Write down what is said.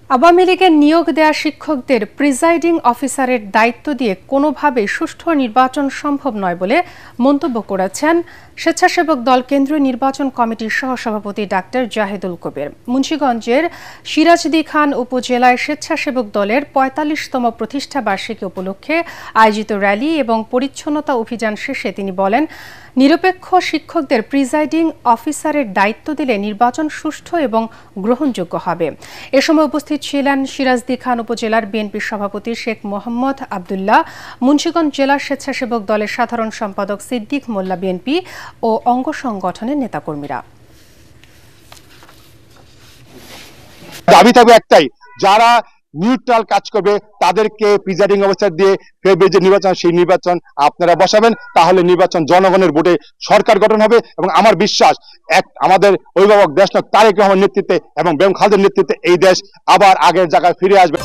আওয়ামী লীগের নিয়োগ দেয়া শিক্ষকদের প্রিজাইডিং অফিসারের দায়িত্ব দিয়ে কোনোভাবেই সুষ্ঠু নির্বাচন সম্ভব নয় বলে মন্তব্য করেছেন স্বেচ্ছাসেবক দল কেন্দ্রীয় নির্বাচন কমিটির সহসভাপতি ডাক্তার জাহিদুল কবির। মুন্সিগঞ্জের সিরাজদি খান উপজেলায় স্বেচ্ছাসেবক দলের ৪৫তম প্রতিষ্ঠা বার্ষিকী উপলক্ষে আয়োজিত র্যালি এবং পরিচ্ছন্নতা অভিযান শেষে তিনি বলেন, নিরপেক্ষ শিক্ষকদের প্রিজাইডিং অফিসারের দায়িত্ব দিলে নির্বাচন সুষ্ঠু এবং গ্রহণযোগ্য হবে। এ সময় উপস্থিত ছিলেন সিরাজদি খান উপজেলার বিএনপির সভাপতি শেখ মোহাম্মদ আবদুল্লাহ, মুন্সিগঞ্জ জেলা স্বেচ্ছাসেবক দলের সাধারণ সম্পাদক সিদ্দিক মোল্লা বিএনপি ও অঙ্গ সংগঠনের নেতাকর্মীরা। দাবি থাকবে একটাই, যারা নিউট্রাল কাজ করবে তাদেরকে প্রিজাইডিং অফিসার দিয়ে ফেব্রুয়ারি যে নির্বাচন, সেই নির্বাচন আপনারা বসাবেন, তাহলে নির্বাচন জনগণের ভোটে সরকার গঠন হবে। এবং আমার বিশ্বাস আমাদের অভিভাবক দেশনায়ক তারেক রহমানের নেতৃত্বে এবং বেগম খালেদার নেতৃত্বে এই দেশ আবার আগের জায়গায় ফিরে আসবে।